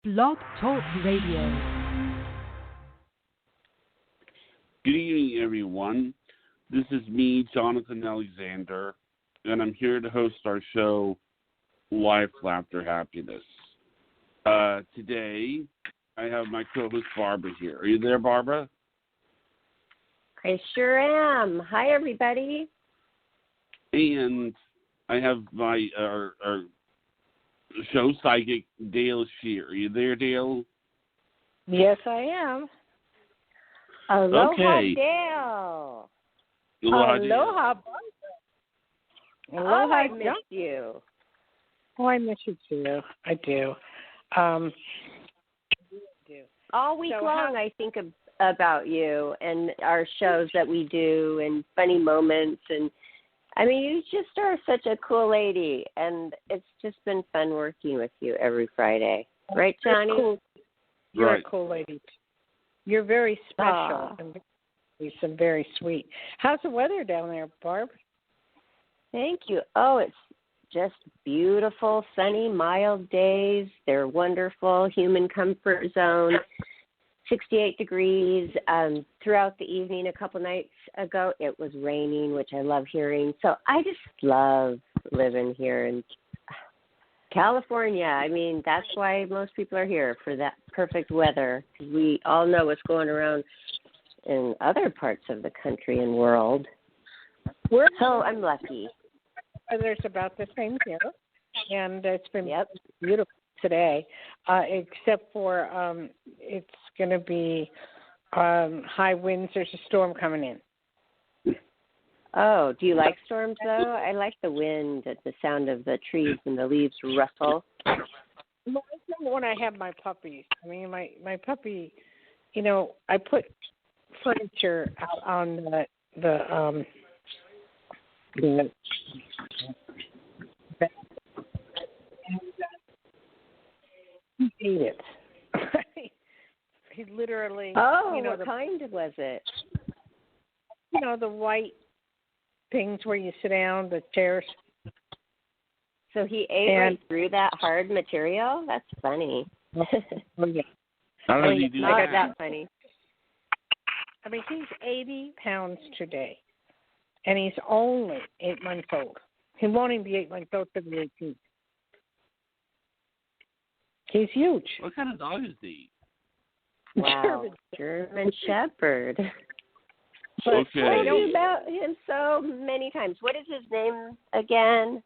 Blog Talk Radio. Good evening, everyone. This is me, Jonathan Alexander, and I'm here to host our show, Life, Laughter, Happiness. Today, I have my co-host, Barbara, here. Are you there, Barbara? I sure am. Hi, everybody. And I have my our show psychic, Dayle Schear. Are you there, Dayle? Yes, I am. Aloha, Okay. Dale. Aloha. Aloha. Aloha, I miss you. Oh, I miss you too. I do. All week long, I think about you and our shows that we do and funny moments. And, I mean, you just are such a cool lady, and it's just been fun working with you every Friday. Right, Johnny? You're Right. a cool lady. You're very special and very sweet. How's the weather down there, Barb? Thank you. Oh, it's just beautiful, sunny, mild days. They're wonderful, human comfort zone. 68 degrees. Throughout the evening a couple nights ago, it was raining, which I love hearing. So I just love living here in California. I mean, that's why most people are here, for that perfect weather. We all know what's going around in other parts of the country and world. So I'm lucky. There's about the same here, and it's been beautiful today, except for it's going to be high winds. There's a storm coming in. Oh, do you like storms, though? I like the wind, the sound of the trees and the leaves rustle. Well, I remember when I had my puppies. I mean, my puppy, you know, I put furniture out on the he ate it. He literally. Oh, you know, what kind was it? You know, the white things where you sit down, the chairs. So he ate right through that hard material? That's funny. Oh, yeah. How does he do Not that? that funny. I mean, he's 80 pounds today, and he's only 8 months old. He won't even be 8 months old till the 18th. He's huge. What kind of dog is he? Wow, German Shepherd. Okay. I've heard about him so many times. What is his name again?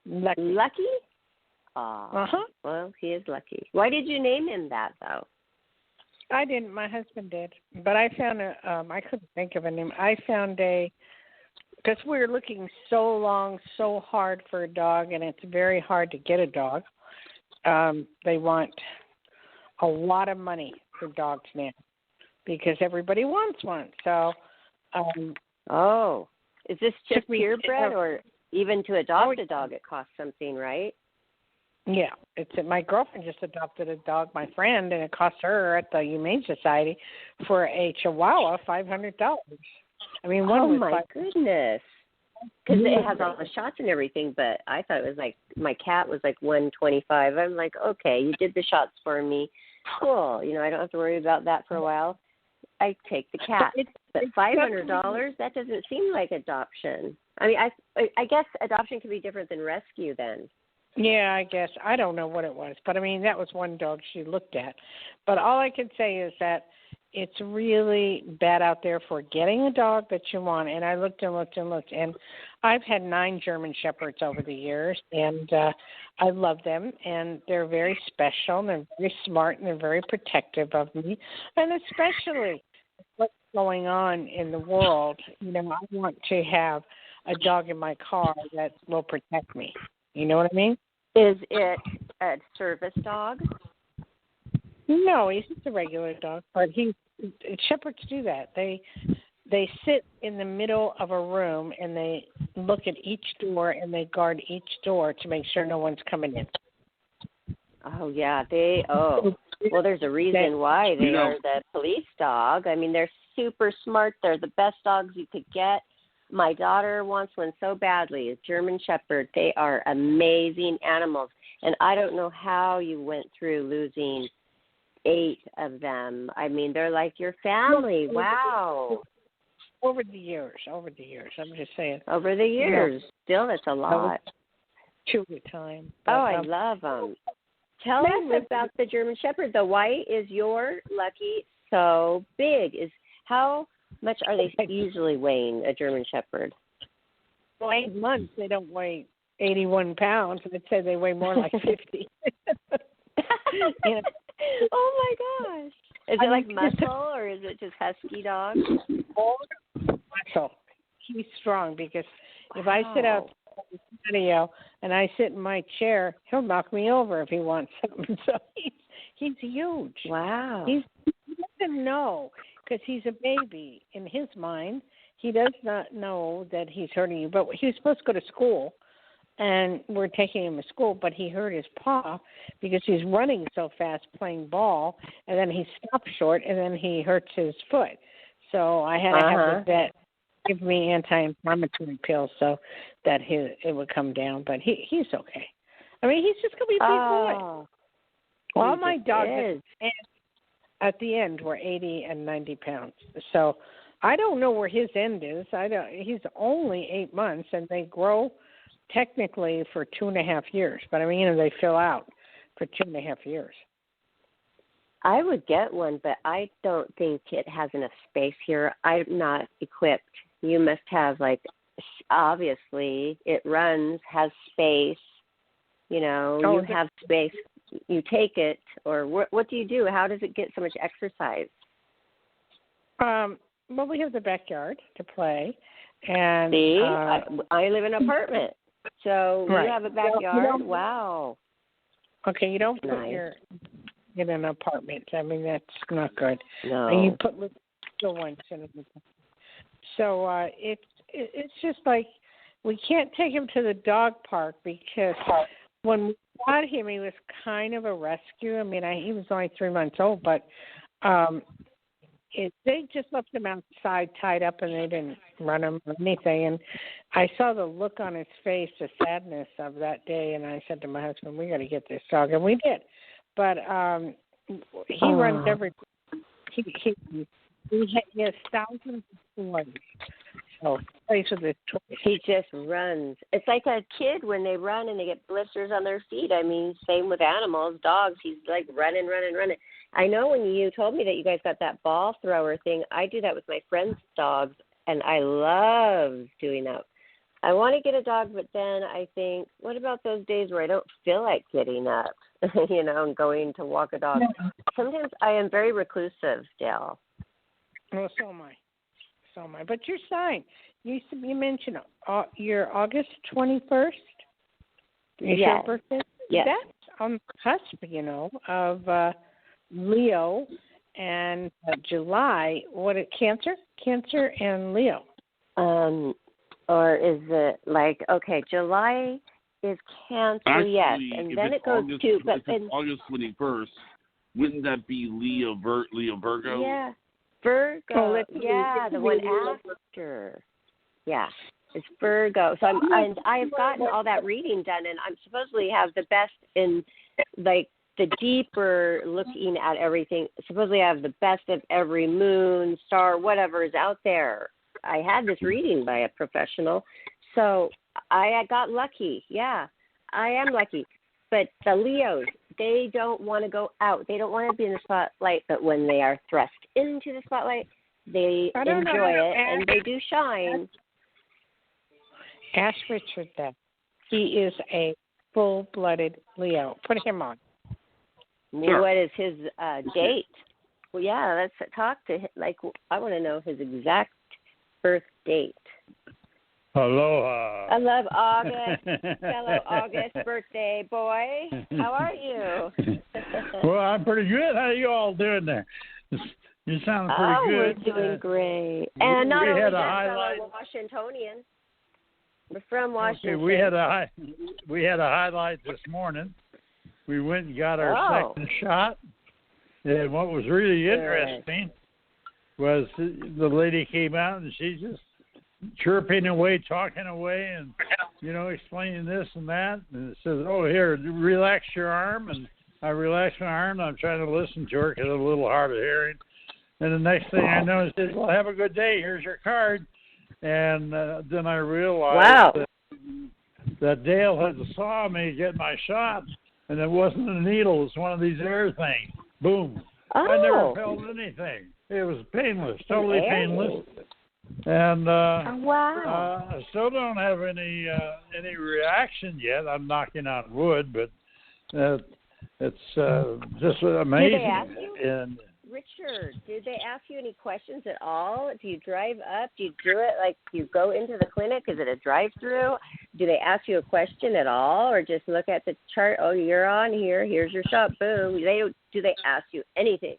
Lucky? Uh-huh. Well, he is lucky. Why did you name him that, though? I didn't. My husband did. But I found I couldn't think of a name. I found because we were looking so hard for a dog, and it's very hard to get a dog. They want a lot of money for dogs now because everybody wants one. So, is this just purebred, or even to adopt a dog, it costs something, right? Yeah, my girlfriend just adopted a dog, my friend, and it cost her at the Humane Society for a Chihuahua $500. I mean, one was my goodness. Because it has all the shots and everything, but I thought it was like my cat was like $125. I'm like, okay, you did the shots for me, cool. You know, I don't have to worry about that for a while. I take the cat, but $500, that doesn't seem like adoption. I mean, I guess adoption can be different than rescue then. Yeah, I guess. I don't know what it was, but I mean, that was one dog she looked at. But all I can say is that it's really bad out there for getting a dog that you want. And I looked, and I've had 9 German Shepherds over the years, and I love them, and they're very special, and they're very smart, and they're very protective of me, and especially what's going on in the world. You know, I want to have a dog in my car that will protect me. You know what I mean? Is it a service dog? No, he's just a regular dog, but shepherds do that. They sit in the middle of a room and they look at each door and they guard each door to make sure no one's coming in. Oh yeah, well, there's a reason why they are the police dog. I mean, they're super smart. They're the best dogs you could get. My daughter wants one so badly, a German Shepherd. They are amazing animals. And I don't know how you went through losing 8 of them. I mean, they're like your family. Wow. Over the years. I'm just saying. Over the years. Still, that's a lot. 2 at a time. Oh, I love them. Tell us about the German Shepherd. The white is your Lucky, so big. How much are they usually weighing, a German Shepherd? Well, 8 months, they don't weigh 81 pounds. I'd say they weigh more like 50. You know? Oh, my gosh. Is it like muscle, or is it just husky dog? Muscle. He's strong because if I sit out on the patio and I sit in my chair, he'll knock me over if he wants something. So he's huge. Wow. He doesn't know because he's a baby. In his mind, he does not know that he's hurting you. But he was supposed to go to school, and we're taking him to school, but he hurt his paw because he's running so fast playing ball, and then he stopped short, and then he hurts his foot. So I had to have the vet give me anti-inflammatory pills so that it would come down. But he's okay. I mean, he's just going to be a big boy. All my dogs at the end were 80 and 90 pounds. So I don't know where his end is. He's only 8 months, and they grow technically for 2.5 years. But, I mean, they fill out for 2.5 years. I would get one, but I don't think it has enough space here. I'm not equipped. You must have, obviously, it runs, has space. You know, you have space. You take it, or what do you do? How does it get so much exercise? Well, we have the backyard to play. And see, I live in an apartment. So right. You have a backyard? Wow. Okay, you don't put in an apartment. I mean, that's not good. No. And you put little ones in it. So it's just like we can't take him to the dog park because when we got him, he was kind of a rescue. I mean, he was only 3 months old, but they just left him outside tied up, and they didn't run him or anything. And I saw the look on his face, the sadness of that day, and I said to my husband, we got to get this dog, and we did. But he runs every. He has thousands of toys. So plays with his toys. He just runs. It's like a kid when they run and they get blisters on their feet. I mean, same with animals, dogs. He's like running. I know when you told me that you guys got that ball thrower thing, I do that with my friends' dogs, and I love doing that. I want to get a dog, but then I think, what about those days where I don't feel like getting up, and going to walk a dog? Sometimes I am very reclusive, Dayle. Well, so am I. But you're fine. You mentioned your August 21st. Is your birthday? Yes. That's on the cusp, of Leo and July. Cancer? Cancer and Leo. Or is it July is Cancer, actually, yes, and then it goes to. But it's August 21st. Wouldn't that be Leo Virgo? Yeah, Virgo. The one after. Yeah, it's Virgo. So I've gotten all that reading done, and I'm supposedly have the best in the deeper looking at everything. Supposedly I have the best of every moon, star, whatever is out there. I had this reading by a professional, so I got lucky. Yeah, I am lucky. But the Leos, they don't want to go out. They don't want to be in the spotlight, but when they are thrust into the spotlight, they enjoy it, and they do shine. Ask Richard that. He is a full-blooded Leo. Put him on. Sure. What is his date? Well, yeah, let's talk to him. I want to know his exact birth date. Aloha. I love August. Fellow August birthday boy. How are you? Well, I'm pretty good. How you all doing there? You sound pretty good. We're doing great. And not only had a that, highlight. fellow Washingtonian. We're from Washington. Okay, we had a highlight this morning. We went and got our second shot. And what was really interesting was the lady came out and she just chirping away, talking away, and explaining this and that. And it says, oh, here, relax your arm. And I relax my arm, and I'm trying to listen to her because I'm a little hard of hearing. And the next thing I know, it says, well, have a good day. Here's your card. And then I realized that Dayle had saw me get my shot, and it wasn't a needle. It was one of these air things. Boom. Oh. I never felt anything. It was painless, totally painless. And I still don't have any reaction yet. I'm knocking on wood, but it's just amazing. Did they ask you? And Richard, did they ask you any questions at all? Do you drive up? Do you do it like you go into the clinic? Is it a drive-through? Do they ask you a question at all, or just look at the chart? Oh, you're on here. Here's your shot. Boom. Do they ask you anything?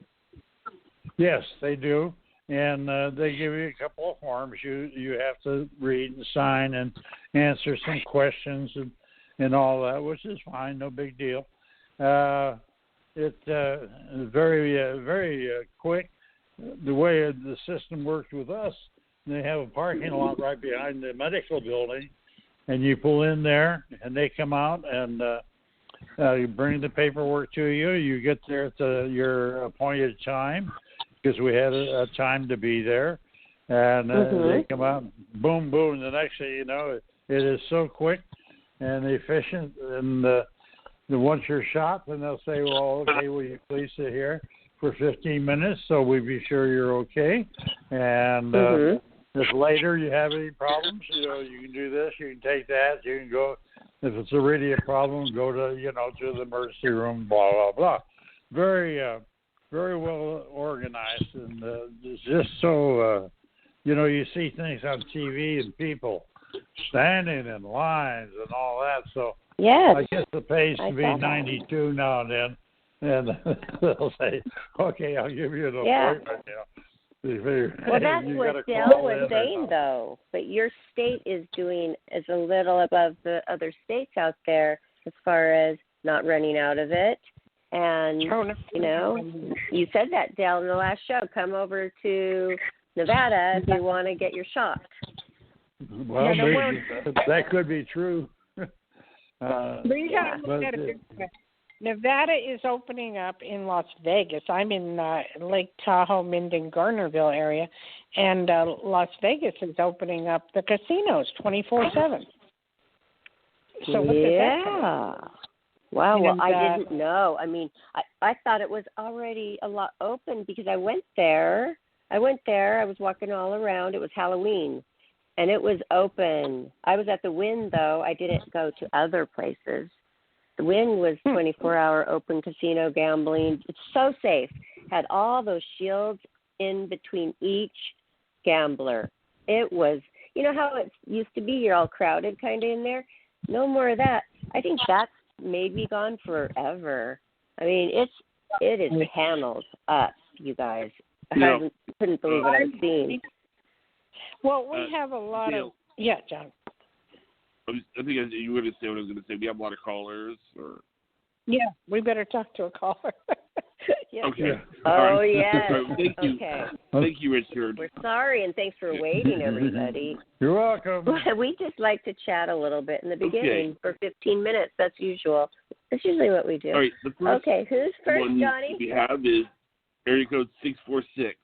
Yes, they do, and they give you a couple of forms you have to read and sign and answer some questions and all that, which is fine, no big deal. It's very, very quick. The way the system works with us, they have a parking lot right behind the medical building, and you pull in there, and they come out and you bring the paperwork to you. You get there at your appointed time because we had a time to be there, and they come out, boom, boom. The next thing you know, it is so quick and efficient, and once you're shot, then they'll say, well, okay, will you please sit here for 15 minutes so we be sure you're okay. And if later you have any problems, you can do this, you can take that, you can go, if it's really a problem, go to, to the emergency room, blah, blah, blah. Very, very well organized. And it's just so, you see things on TV and people standing in lines and all that. So, yes, I guess the pays to be 92 now and then, and they'll say, "Okay, I'll give you an appointment." Well, that's what Dayle was saying, though. But your state is a little above the other states out there as far as not running out of it. And you said that, Dayle, in the last show. Come over to Nevada if you want to get your shot. Well, that could be true. Nevada is opening up in Las Vegas. I'm in Lake Tahoe, Minden, Garnerville area, and Las Vegas is opening up the casinos 24/7. So what does that mean? Wow, well, I didn't know. I mean, I thought it was already a lot open because I went there. I was walking all around. It was Halloween. And it was open. I was at the Wynn, though. I didn't go to other places. The Wynn was 24-hour open casino gambling. It's so safe. Had all those shields in between each gambler. It was, how it used to be? You're all crowded kind of in there. No more of that. I think that's maybe gone forever. I mean, it is panels up, you guys. I couldn't believe what I've seen. Well, we have a lot of... Yeah, John. I think you were going to say what I was going to say. Do you have a lot of callers? Or? Yeah, we better talk to a caller. Yeah. Okay. Oh, right. yes. Thank you. Okay. Thank you, Richard. We're sorry, and thanks for waiting, everybody. You're welcome. We just like to chat a little bit in the beginning for 15 minutes. That's usual. That's usually what we do. All right. The first who's first, one Johnny? we have is area code 646.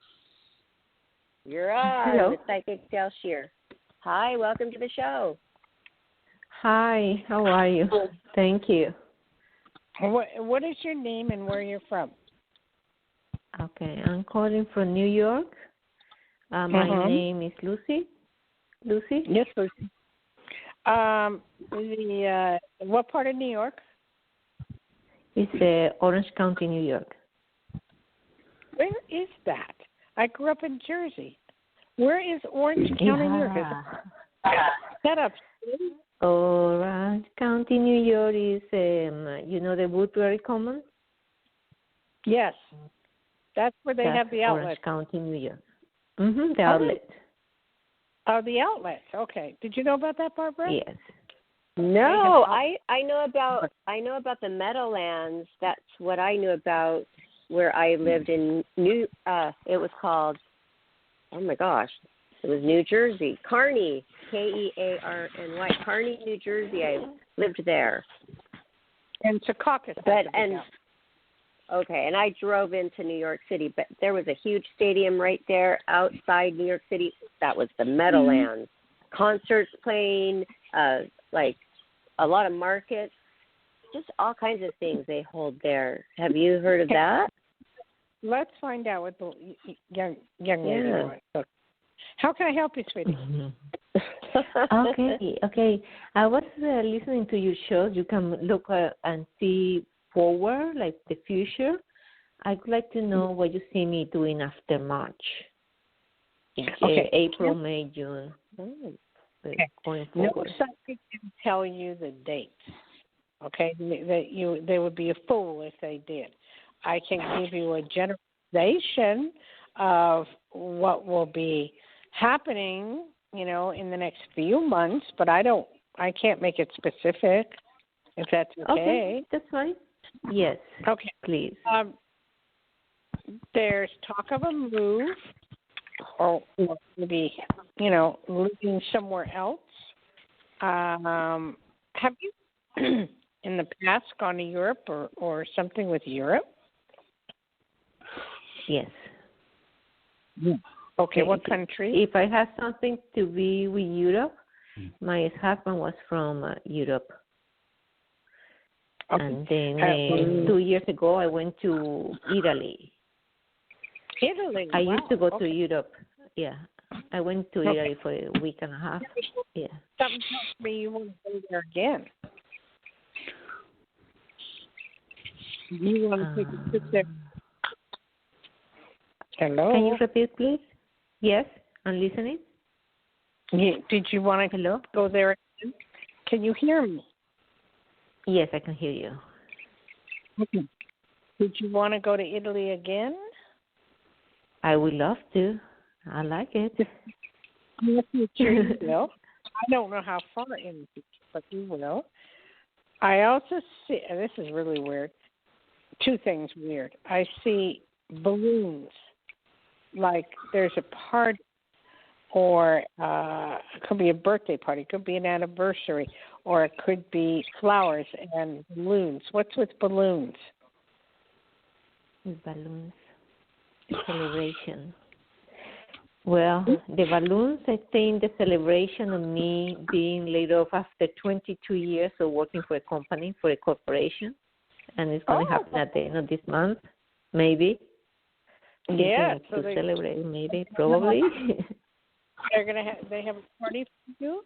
You're on with Psychic Dayle Schear. Hi, welcome to the show. Hi, how are you? Thank you. What is your name and where you're from? Okay, I'm calling from New York. My name is Lucy. Lucy? Yes, Lucy. What part of New York? It's Orange County, New York. Where is that? I grew up in Jersey. Where is Orange County, New York? Is that up? Orange County, New York is, the Woodbury Common? Yes. That's where they have the outlet. Orange County, New York. The outlet. Oh, the outlet. Okay. Did you know about that, Barbara? Yes. No, I know about the Meadowlands. That's what I knew about where I lived in it was called, oh my gosh, it was New Jersey, Kearney. Kearny, Kearny, New Jersey. I lived there. And Secaucus. Okay, and I drove into New York City, but there was a huge stadium right there outside New York City. That was the Meadowlands. Concerts playing, like a lot of markets, just all kinds of things they hold there. Have you heard of that? Let's find out what the young lady wants. How can I help you, sweetie? Okay. I was listening to your show. You can look and see forward, like the future. I'd like to know what you see me doing after March. Okay. April, May, June. Okay. Going forward. No psychic can tell you the dates. Okay, they would be a fool if they did. I can give you a generalization of what will be happening, in the next few months, but I can't make it specific. If that's okay. Okay, that's fine. Yes. Okay. Please. There's talk of a move, or maybe living somewhere else. Have you in the past gone to Europe or something with Europe? Yes. Okay, what country? If I have something to be with Europe, my ex-husband was from Europe. Okay. And then 2 years ago, I went to Italy. Italy? I used to go to Europe. Yeah. I went to Italy for a week and a half. Yeah. Something tells me you want to go there again. You want to take a trip there? Hello? Can you repeat, please? Yes, I'm listening. Did you want to go there again? Can you hear me? Yes, I can hear you. Okay. Did you want to go to Italy again? I would love to. I like it. Yes, you will. I don't know how far in the future, but you will. I also see, and this is really weird, two things weird. I see balloons, like there's a party, or it could be a birthday party, it could be an anniversary, or it could be flowers and balloons. What's with balloons? Balloons. Celebration. Well, the balloons, I think the celebration of me being laid off after 22 years of working for a company, for a corporation, and it's going to happen at the end of this month, maybe. Yeah. So to celebrate, maybe, probably. They have a party for you?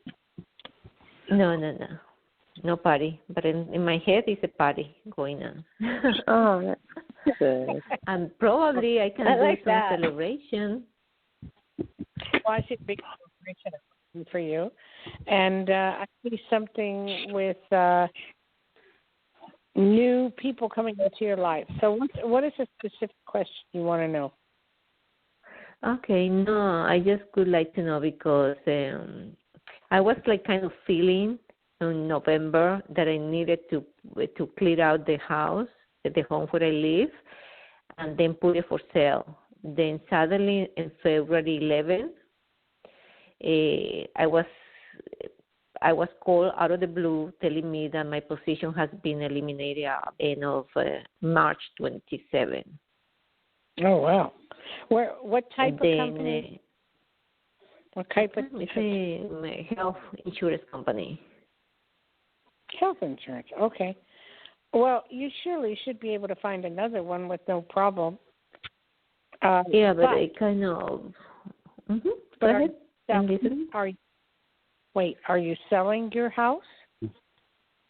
No party. But in my head, it's a party going on. Oh, that's good. And probably I can do some celebration. Well, I see a big celebration for you. And I see something with new people coming into your life. So what is the specific question you want to know? Okay, no, I just would like to know because I was kind of feeling in November that I needed to clear out the house, the home where I live, and then put it for sale. Then suddenly in February 11th, I was called out of the blue telling me that my position has been eliminated at the end of March 27. Oh, wow. What type of company? What type of? It's a health insurance company. Health insurance, okay. Well, you surely should be able to find another one with no problem. But it kind of. Mm-hmm. Go ahead. Are you selling your house?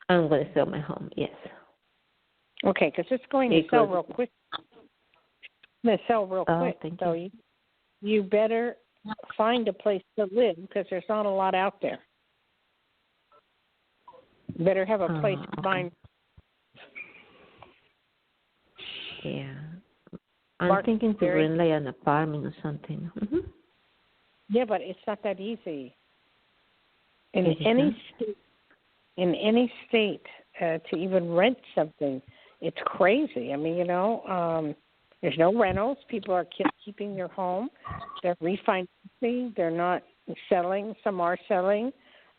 I'm going to sell my home, yes. Okay, because it's going to sell real quick. It's going to sell real quick. So you better find a place to live because there's not a lot out there. You better have a place to find. Yeah. I'm thinking to rent an apartment or something. Mm-hmm. Yeah, but it's not that easy. In any state, to even rent something, it's crazy. I mean, there's no rentals. People are keeping their home. They're refinancing. They're not selling. Some are selling.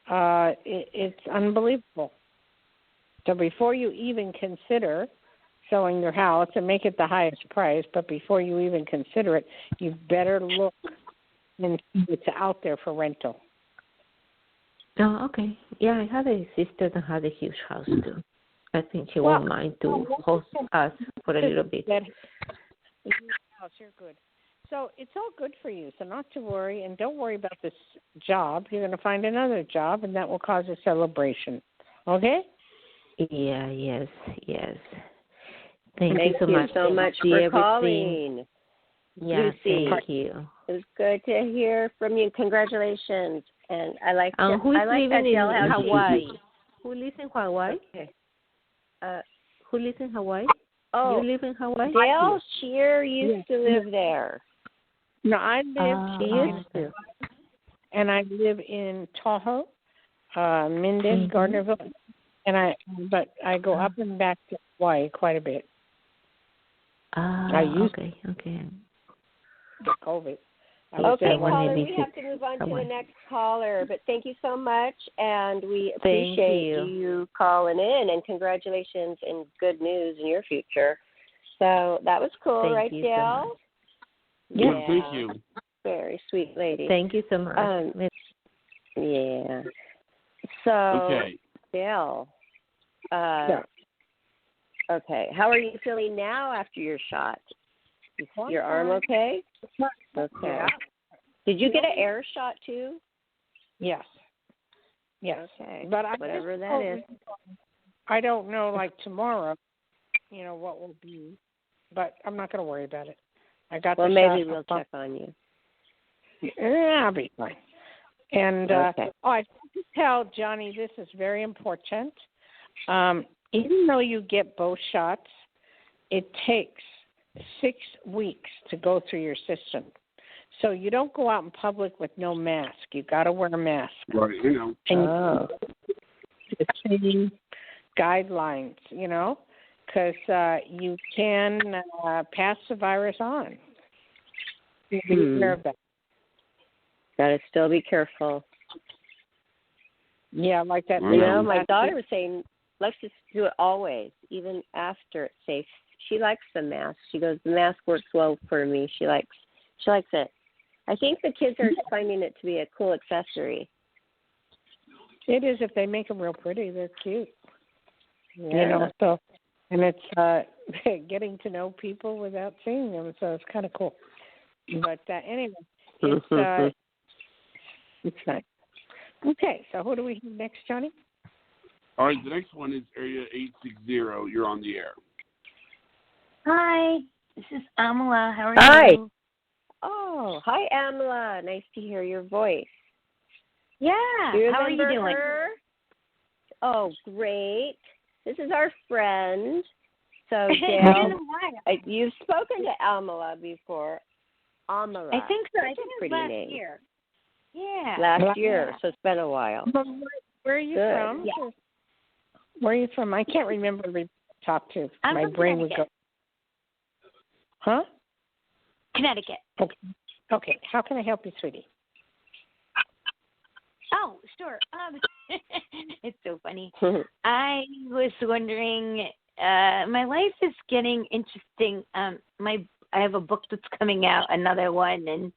It's unbelievable. So before you even consider selling your house, and make it the highest price, but before you even consider it, you better look and see what's out there for rental. Oh, okay. Yeah, I have a sister that has a huge house too. I think she won't mind to host us for a little bit. That house, you're good. So it's all good for you. So not to worry, and don't worry about this job. You're going to find another job, and that will cause a celebration. Okay? Yeah. Yes. Thank you so much. so much for calling. Yeah, Lucy, thank you. It was good to hear from you. Congratulations. And I like that. Who's I like living that Dayle in Hawaii? Who lives in Hawaii? Okay. Who lives in Hawaii? Oh, you live in Hawaii? Dayle Schear used to live there. No, I live. She used to. And I live in Tahoe, Minden, Gardnerville, but I go up and back to Hawaii quite a bit. I used okay. the COVID. Okay, caller, we have to move on to the next caller, but thank you so much, and we appreciate you calling in, and congratulations and good news in your future. So that was cool, right, Dayle? Yeah, thank you. Very sweet lady. Thank you so much. Yeah. So, okay. Dayle, okay, how are you feeling now after your shot? Is your arm okay? Okay. Did you get an air shot too? Yes. Okay. But whatever that is. I don't know, like tomorrow, what will be. But I'm not going to worry about it. I got the shot. Well, maybe we'll check on you. Yeah, I'll be fine. And okay. I have to tell Johnny this is very important. Even though you get both shots, it takes 6 weeks to go through your system. So you don't go out in public with no mask. You got to wear a mask. Right, And the same guidelines, because you can pass the virus on. Be aware of that. Got to still be careful. Yeah, like that. My daughter was saying, let's just do it always, even after it's safe. She likes the mask. She goes, the mask works well for me. She likes it. I think the kids are finding it to be a cool accessory. It is if they make them real pretty. They're cute. Yeah. So, and it's getting to know people without seeing them, so it's kind of cool. But anyway, it's nice. Okay, so who do we have next, Johnny? All right, the next one is area 860. You're on the air. Hi, this is Amala. How are you? Hi. Oh, hi, Amala. Nice to hear your voice. Yeah. How are you doing? Her? Oh, great. This is our friend. So, Dayle, you've spoken to Amala before. Amala. I think so. I think it was last name. year. Yeah. Last year, so it's been a while. Where are you from? Yeah. Where are you from? I can't remember the top two. I'm My from brain would go. Huh? Connecticut. Okay. How can I help you, sweetie? Oh, sure. It's so funny. I was wondering, my life is getting interesting. I have a book that's coming out, another one, and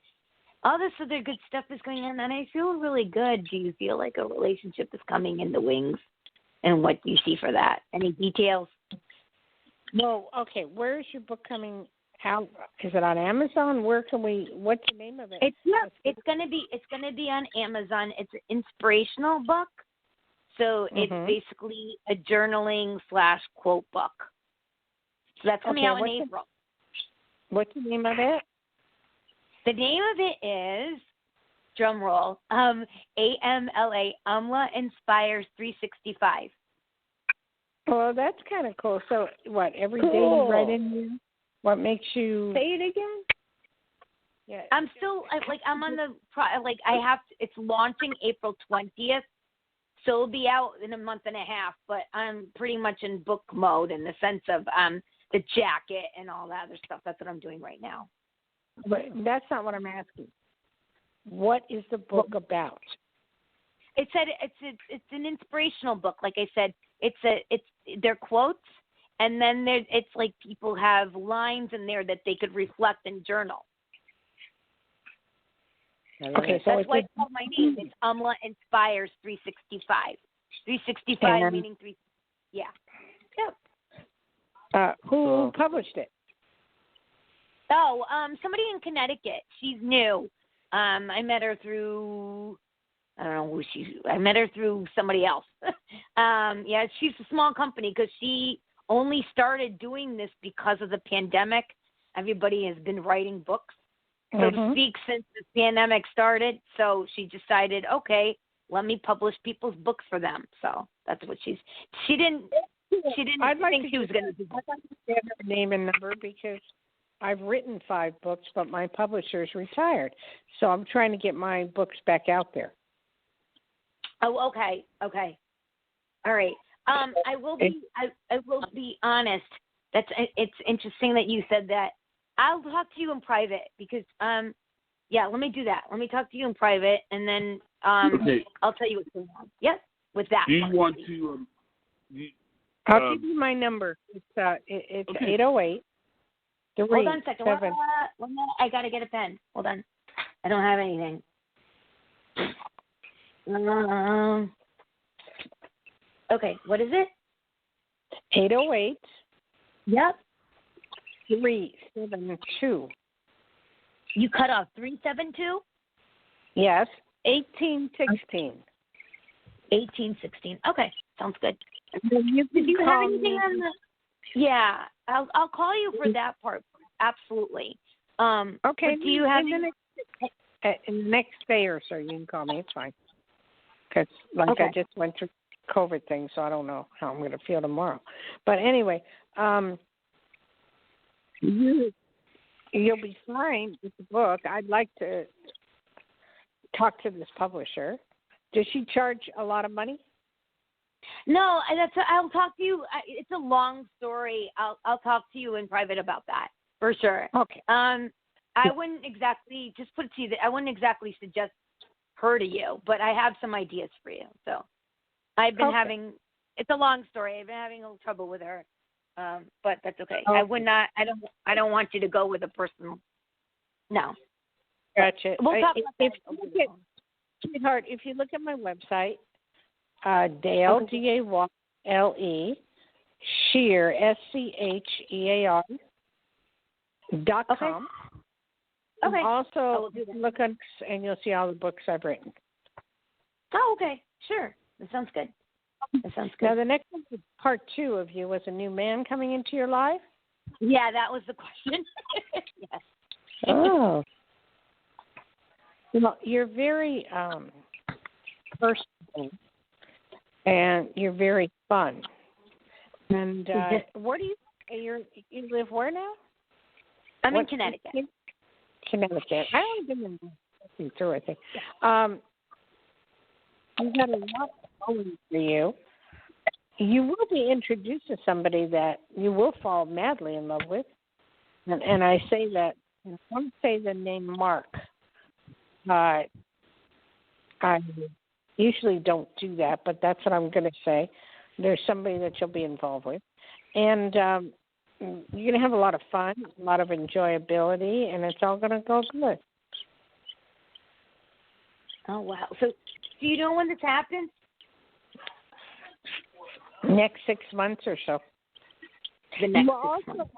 all this other good stuff is going on, and I feel really good. Do you feel like a relationship is coming in the wings? And what do you see for that? Any details? No. Okay. Where is your book coming out? Is it on Amazon? What's the name of it? It's gonna be on Amazon. It's an inspirational book. So it's basically a journaling / quote book. So that's coming out in April. What's the name of it? The name of it is, drum roll, AMLA, Amla Inspires 365. Well, that's kind of cool. So what, every day you write in here? What makes you... Say it again? Yeah. I'm still, I'm on the, it's launching April 20th. So it'll be out in a month and a half, but I'm pretty much in book mode in the sense of the jacket and all that other stuff. That's what I'm doing right now. But that's not what I'm asking. What is the book about? It said it's an inspirational book. Like I said, they're quotes, and then it's like people have lines in there that they could reflect and journal. Okay, so that's why it's called my name. It's Umla Inspires 365. 365 meaning 3. Yeah. Yep. Who published it? Oh, somebody in Connecticut. She's new. I met her through. I don't know who I met her through somebody else. Yeah, she's a small company because she only started doing this because of the pandemic. Everybody has been writing books, so to speak, since the pandemic started. So she decided, okay, let me publish people's books for them. So that's what she didn't think she was going to do that. I'd like to get her name and number because I've written 5 books, but my publisher's retired. So I'm trying to get my books back out there. Oh, okay. All right. I will be honest. It's interesting that you said that. I'll talk to you in private because let me do that. Let me talk to you in private, and then I'll tell you what's going on. Yes, with that. Do you want to? I'll give you my number. It's 808. Hold on a second. One minute. I gotta get a pen. Hold on. I don't have anything. Okay. What is it? 808. Yep. 372. You cut off 372? Yes. 1816. 1816. Okay. Sounds good. Do you have anything on the? Yeah, I'll call you for that part. Absolutely. Okay. Do you have in the next day or so? You can call me. It's fine. Because I just went through COVID thing, so I don't know how I'm going to feel tomorrow. But anyway, you'll be fine with the book. I'd like to talk to this publisher. Does she charge a lot of money? No, I'll talk to you. It's a long story. I'll talk to you in private about that for sure. Okay. I wouldn't exactly just put it to you that I wouldn't exactly suggest her to you, but I have some ideas for you. So I've been having. It's a long story. I've been having a little trouble with her, but that's okay. I would not. I don't want you to go with a person. No. Gotcha. We'll talk about that. Sweetheart, if you look at my website. Dayle, Dayle, Schear, SCHEAR.com. Okay. And also, look on and you'll see all the books I've written. Oh, okay. Sure. That sounds good. Now, the next one, part 2 of you, was a new man coming into your life? Yeah, that was the question. Yes. Oh. Well, you're very personal. And you're very fun. And where do you live? Where now? I'm in Connecticut. Connecticut. I only been in through. I think. You've got a lot going for you. You will be introduced to somebody that you will fall madly in love with, and I say that. Don't say the name Mark. I usually don't do that, but that's what I'm going to say. There's somebody that you'll be involved with. And you're going to have a lot of fun, a lot of enjoyability, and it's all going to go good. Oh, wow. So do you know when this happens? Next 6 months or so. The next 6 months.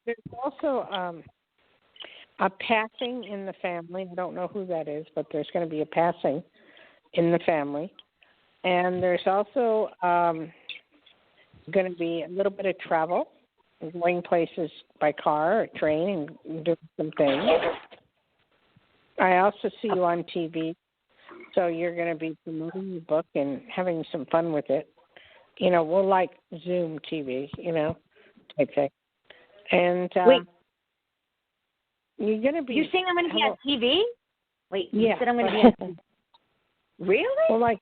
There's also a passing in the family. I don't know who that is, but there's going to be a passing in the family. And there's also going to be a little bit of travel, going places by car or train and doing some things. I also see you on TV, so you're going to be promoting your book and having some fun with it. You know, we'll like Zoom TV, type thing. And wait, you're going to be... You're saying I'm going to be on TV? Wait, you said I'm going to be on TV. Really? Well, like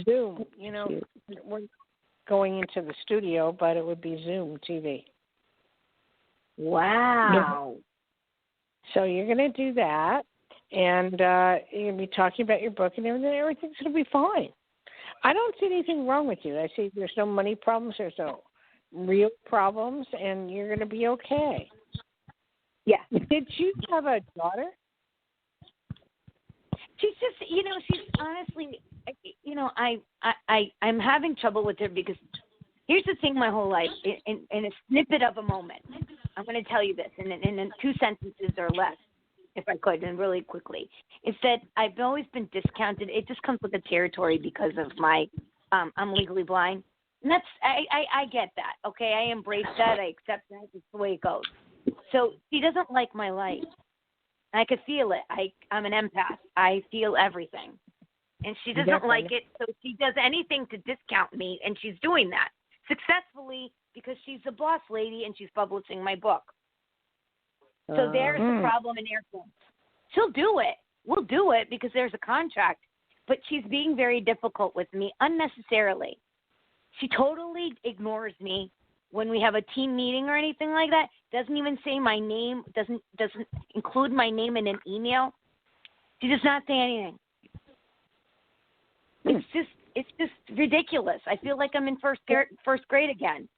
Zoom, we're going into the studio, but it would be Zoom TV. Wow. So you're going to do that, and you're going to be talking about your book and everything. Everything's going to be fine. I don't see anything wrong with you. I see there's no money problems. There's no real problems, and you're going to be okay. Yeah. Did you have a daughter? She's just, she's honestly, I'm having trouble with her because here's the thing my whole life, in a snippet of a moment, I'm going to tell you this in 2 sentences or less, if I could, and really quickly. It's that I've always been discounted. It just comes with the territory because of my, I'm legally blind. And that's, I get that, okay? I embrace that. I accept that. It's the way it goes. So she doesn't like my light. I could feel it. I'm an empath. I feel everything. And she doesn't like it, so she does anything to discount me, and she's doing that successfully because she's the boss lady and she's publishing my book. So there's the problem in air quotes. She'll do it. We'll do it because there's a contract, but she's being very difficult with me unnecessarily. She totally ignores me when we have a team meeting or anything like that. Doesn't even say my name, doesn't include my name in an email. She does not say anything. It's just ridiculous. I feel like I'm in first grade again.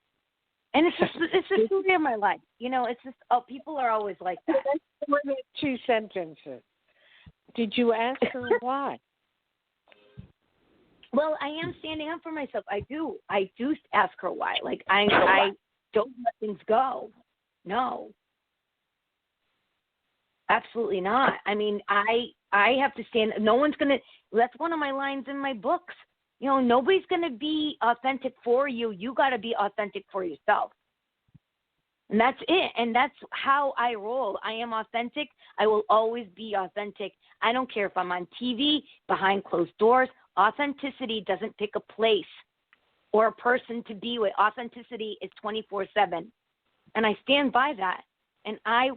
And it's the story of my life. It's just, people are always like that. That's more than 2 sentences. Did you ask her why? Well, I am standing up for myself. I do ask her why. Like, I don't let things go. No. Absolutely not. I mean, I have to stand. No one's going to, that's one of my lines in my books. Nobody's going to be authentic for you. You got to be authentic for yourself. And that's it. And that's how I roll. I am authentic. I will always be authentic. I don't care if I'm on TV, behind closed doors. Authenticity doesn't pick a place or a person to be with. Authenticity is 24/7. And I stand by that. And I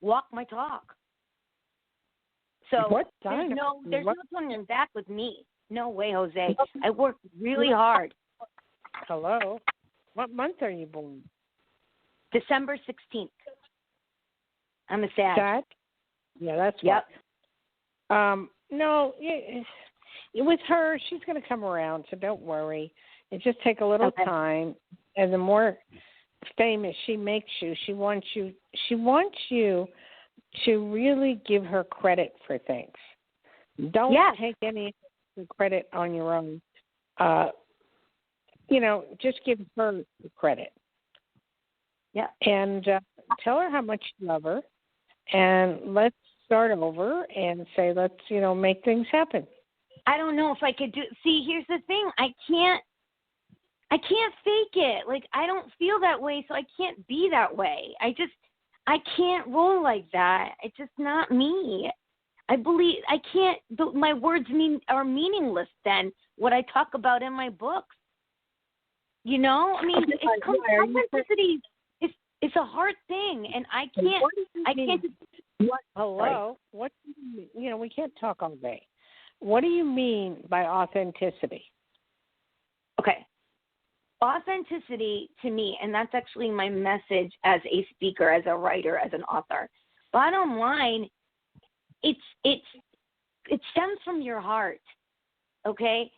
walk my talk. So there's no turning back with me. No way, Jose. I worked really hard. Hello. What month are you born? December 16th. I'm a Sag. Yeah, that's yep. No, with her, she's going to come around, so don't worry. It just take a little time, and the more famous she makes you, she wants you to really give her credit for things. Don't take any credit on your own. Just give her the credit. Yeah. And tell her how much you love her, and let's start over and say, let's, make things happen. I don't know if I could do. See, here's the thing. I can't fake it. Like, I don't feel that way, so I can't be that way. I can't roll like that. It's just not me. I believe I can't. My words are meaningless then. What I talk about in my books. I mean, authenticity. It's a hard thing, and I can't. Hello. What do you mean? We can't talk all day. What do you mean by authenticity? Okay. Authenticity to me, and that's actually my message as a speaker, as a writer, as an author. Bottom line, it stems from your heart. Okay?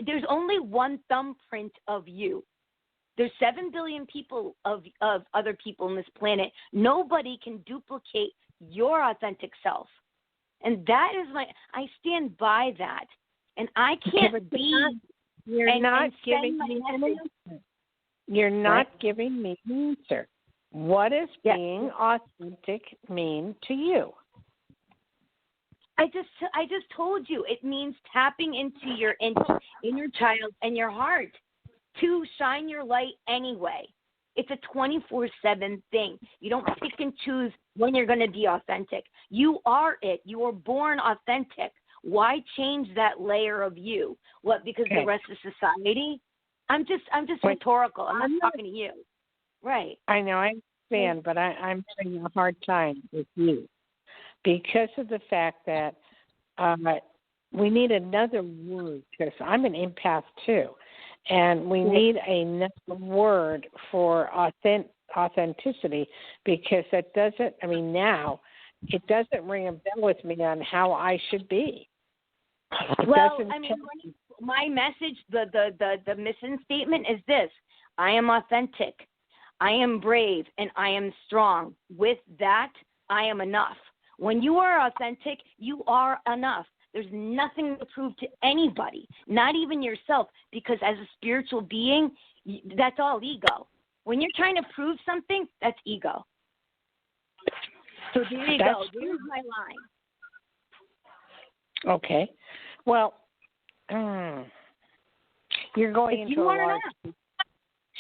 There's only one thumbprint of you. There's 7 billion people of other people on this planet. Nobody can duplicate your authentic self. And that is I stand by that. And I can't be. You're not giving me an answer. You're not giving me an answer. What does being authentic mean to you? I just told you. It means tapping into your inner child and your heart to shine your light anyway. It's a 24/7 thing. You don't pick and choose when you're going to be authentic. You are it. You were born authentic. Why change that layer of you? What? Because the rest of society? I'm just rhetorical. I'm not talking to you. Right. I know. I understand, but I'm having a hard time with you because of the fact that we need another word, because I'm an empath too. And we need another word for authenticity, because that doesn't, now it doesn't ring a bell with me on how I should be. Well, I mean, my message, the mission statement is this: I am authentic, I am brave, and I am strong. With that, I am enough. When you are authentic, you are enough. There's nothing to prove to anybody, not even yourself, because as a spiritual being, that's all ego. When you're trying to prove something, that's ego. So there you go. There's my line. Okay. Well, you're going into a large...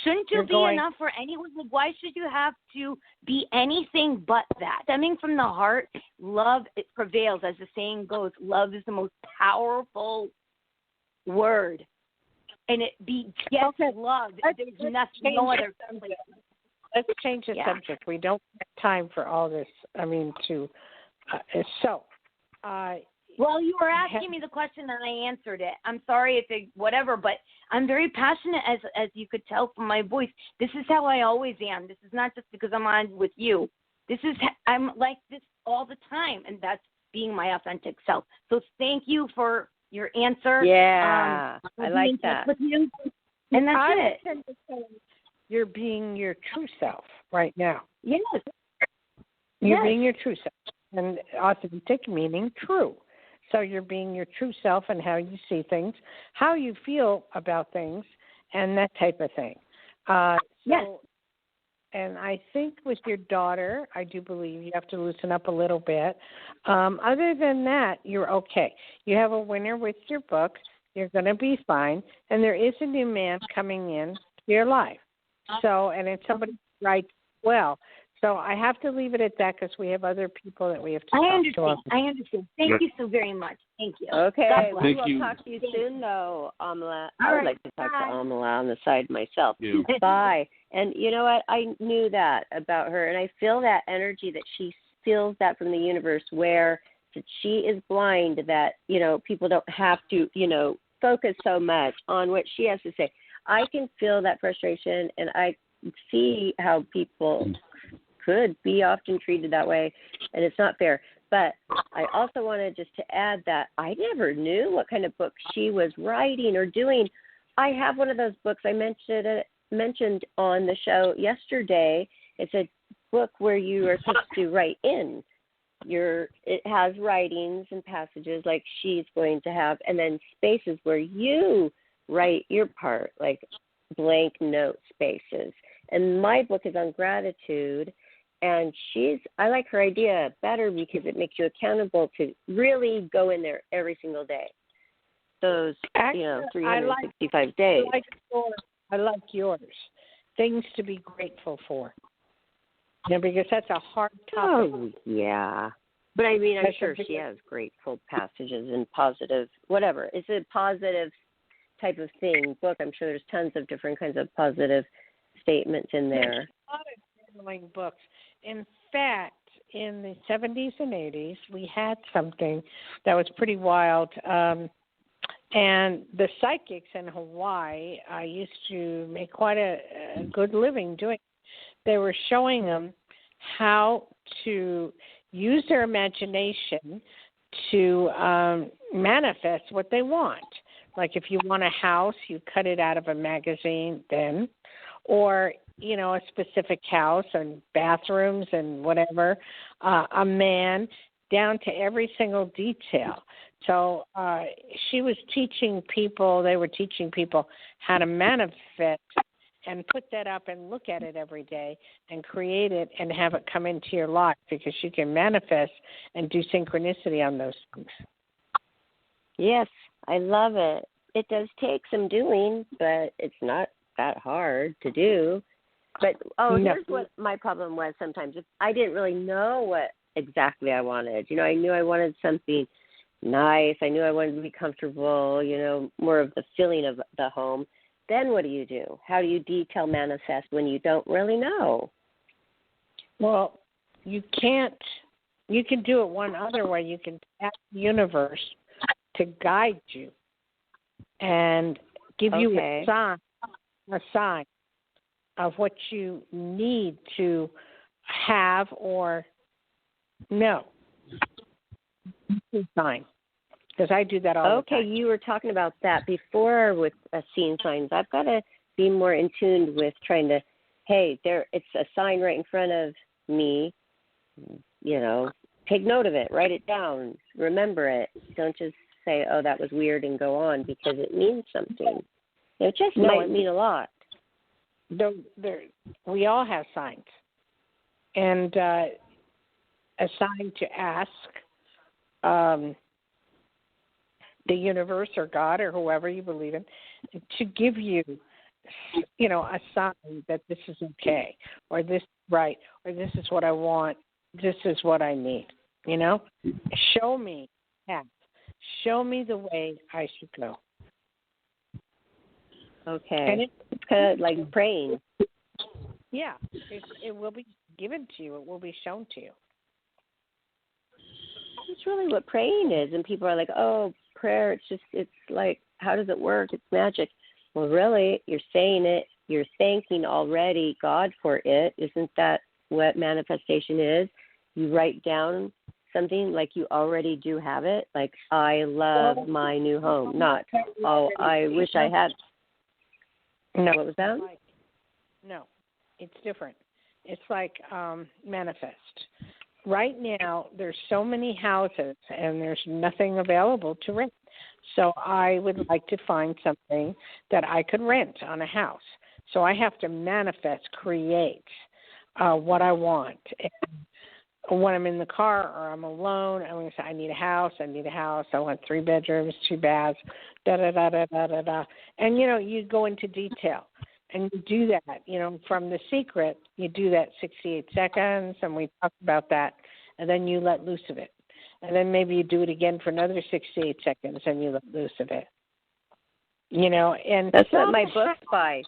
Shouldn't you be enough for anyone? Why should you have to be anything but that? Stemming from the heart, love, it prevails. As the saying goes, love is the most powerful word. And it begets love. There's nothing, no other place. Let's change the subject. We don't have time for all this. I mean, well, you were asking me the question and I answered it. I'm sorry if it, whatever, but I'm very passionate, as you could tell from my voice. This is how I always am. This is not just because I'm on with you. I'm like this all the time, and that's being my authentic self. So thank you for your answer. Yeah, I like that. With you. And that's I it. tend to say you're being your true self right now. Yes. You're being your true self. And authentic meaning true. So you're being your true self and how you see things, how you feel about things, and that type of thing. Yes. And I think with your daughter, I do believe you have to loosen up a little bit. Other than that, you're okay. You have a winner with your book. You're going to be fine. And there is a new man coming in to your life. So, and it's somebody who writes well. So I have to leave it at that because we have other people that we have to talk to. I understand. Thank you so very much. Thank you. Okay. We Thank will you. talk to you soon, though, Amala. All I would right. like to talk to Amala on the side myself. Yeah. Bye. And you know what? I knew that about her, and I feel that energy that she feels that from the universe where that she is blind, that, people don't have to, focus so much on what she has to say. I can feel that frustration, and I see how people could be often treated that way, and it's not fair. But I also wanted just to add that I never knew what kind of book she was writing or doing. I have one of those books I mentioned on the show yesterday. It's a book where you are supposed to write in. It has writings and passages like she's going to have, and then spaces where you write your part, like blank note spaces. And my book is on gratitude. And I like her idea better because it makes you accountable to really go in there every single day. Those, 365 days. I like yours. Things to be grateful for. Because that's a hard topic. Oh, yeah. But I mean, I'm sure she has grateful passages and positive, whatever. It's a positive type of book. I'm sure there's tons of different kinds of positive statements in there. There's a lot of journaling books. In fact, in the 70s and 80s, we had something that was pretty wild. And the psychics in Hawaii, I used to make quite a good living doing it. They were showing them how to use their imagination to manifest what they want. Like if you want a house, you cut it out of a magazine then, or a specific house and bathrooms and whatever, a man, down to every single detail. So they were teaching people how to manifest and put that up and look at it every day and create it and have it come into your life, because you can manifest and do synchronicity on those things. Yes, I love it. It does take some doing, but it's not that hard to do. But, here's what my problem was sometimes. If I didn't really know what exactly I wanted. I knew I wanted something nice. I knew I wanted to be comfortable, more of the feeling of the home. Then what do you do? How do you detail manifest when you don't really know? Well, you can't. You can do it one other way. You can ask the universe to guide you and give you a sign of what you need to have or No. Sign. Because I do that all the time. Okay, you were talking about that before with seeing signs. I've got to be more in tune with trying to, hey, it's a sign right in front of me. Take note of it, write it down, remember it. Don't just say, oh, that was weird and go on, because it means something. It just might mean a lot. We all have signs. And a sign to ask the universe or God or whoever you believe in to give you, a sign that this is okay, or this is right, or this is what I want, this is what I need. Show me path. Show me the way I should go. Okay. And it's kind of like praying. Yeah. It will be given to you. It will be shown to you. It's really what praying is. And people are like, oh, prayer, it's like, how does it work? It's magic. Well, really, you're saying it. You're thanking already God for it. Isn't that what manifestation is? You write down something like you already do have it, like I love my new home, not, oh, I wish I had. No. What was that? No, it's different. It's like manifest. Right now, there's so many houses and there's nothing available to rent. So I would like to find something that I could rent on a house. So I have to manifest, create what I want. And when I'm in the car or I'm alone, I'm going to say, I need a house. I want 3 bedrooms, 2 baths, da-da-da-da-da-da-da. And, you go into detail. And you do that, from The Secret, you do that 68 seconds, and we talked about that, and then you let loose of it. And then maybe you do it again for another 68 seconds, and you let loose of it. And that's what my book's by.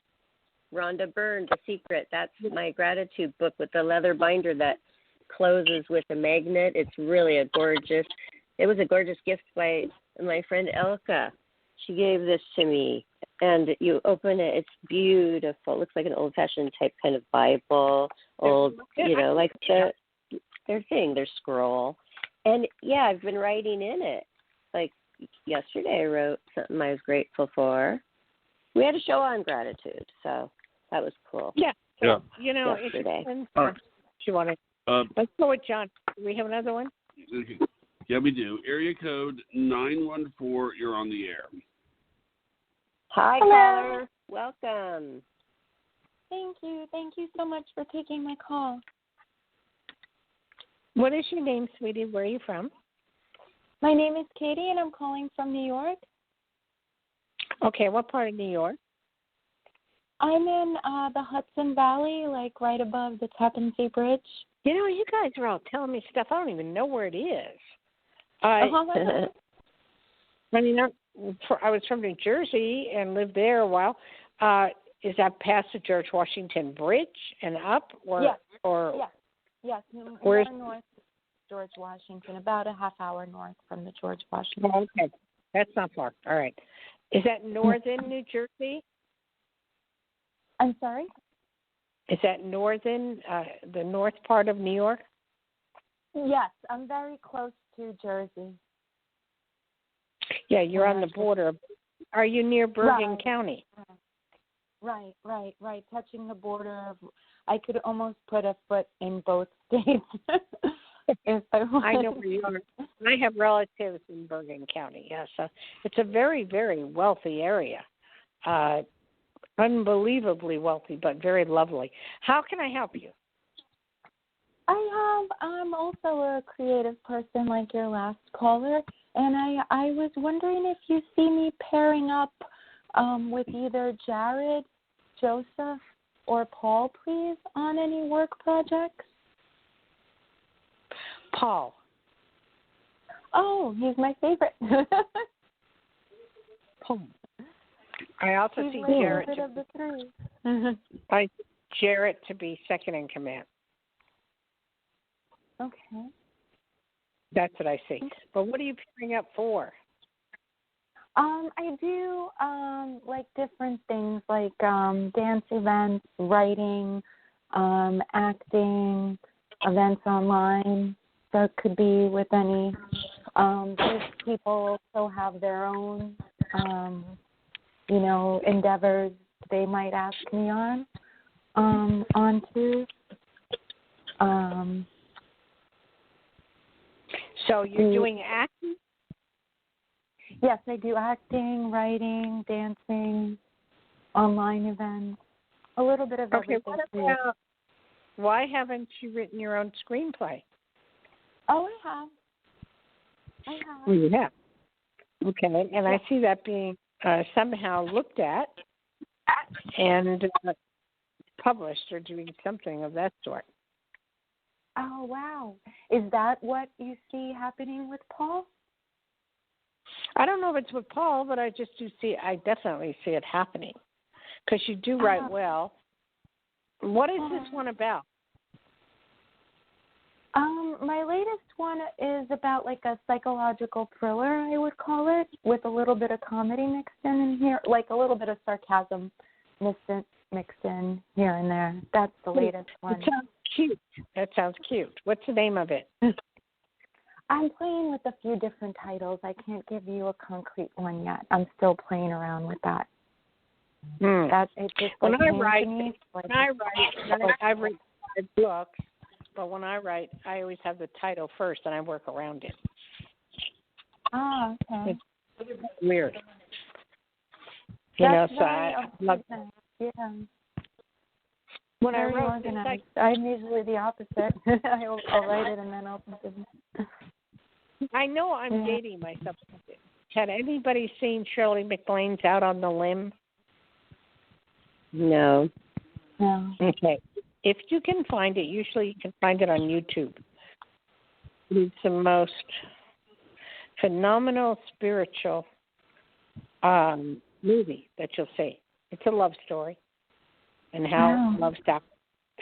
Rhonda Byrne, The Secret. That's my gratitude book with the leather binder that closes with a magnet. It's really it was a gorgeous gift by my friend Elka. She gave this to me, and you open it. It's beautiful. It looks like an old-fashioned type kind of Bible, like their thing, their scroll. And, yeah, I've been writing in it. Like yesterday I wrote something I was grateful for. We had a show on gratitude, so that was cool. Yeah. So, yesterday. You want to let's go with John. Do we have another one? Yeah, we do. Area code 914, you're on the air. Hi, caller. Welcome. Thank you. Thank you so much for taking my call. What is your name, sweetie? Where are you from? My name is Katie, and I'm calling from New York. Okay, what part of New York? I'm in the Hudson Valley, like right above the Tappan Zee Bridge. You guys are all telling me stuff. I don't even know where it is. I was from New Jersey and lived there a while. Is that past the George Washington Bridge and up? Yes. Where's north of George Washington, about a half hour north from the George Washington. Oh, okay. That's not far. All right. Is that northern New Jersey? I'm sorry? Is that northern, the north part of New York? Yes, I'm very close to Jersey. Yeah, you're on the border. Are you near Bergen County? Right. Touching the border. I could almost put a foot in both states. If I know where you are. I have relatives in Bergen County, yes. So it's a very, very wealthy area. Unbelievably wealthy, but very lovely. How can I help you? I'm also a creative person like your last caller, and I was wondering if you see me pairing up with either Jared, Joseph, or Paul, please, on any work projects. Paul. Oh, he's my favorite. Paul. I also he's see my Jarrett. Favorite of the three. I see Jarrett to be second in command. Okay. That's what I see. But what are you pairing up for? I do like different things like dance events, writing, acting, events online. that could be with any. These people also have their own, endeavors they might ask me onto. So you're doing acting? Yes, I do acting, writing, dancing, online events, a little bit of everything. Okay, why haven't you written your own screenplay? Oh, I have. Well, you have. Okay, and I see that being somehow looked at and published or doing something of that sort. Oh, wow. Is that what you see happening with Paul? I don't know if it's with Paul, but I definitely see it happening because you do write well. What is this one about? My latest one is about like a psychological thriller, I would call it, with a little bit of comedy mixed in here, like a little bit of sarcasm mixed in here and there. That's the latest one. That sounds cute. What's the name of it? I'm playing with a few different titles. I can't give you a concrete one yet. I'm still playing around with that. It just I've written 5 books, but when I write, I always have the title first, and I work around it. Oh, okay. It's weird. That's I love. Yeah. When Very I wrote organized. I'm usually the opposite. I'll write it and then I'll think of it. I know I'm dating myself. Had anybody seen Shirley MacLaine's Out on the Limb? No. No. Okay. If you can find it, usually you can find it on YouTube. It's the most phenomenal spiritual movie that you'll see. It's a love story and how love stops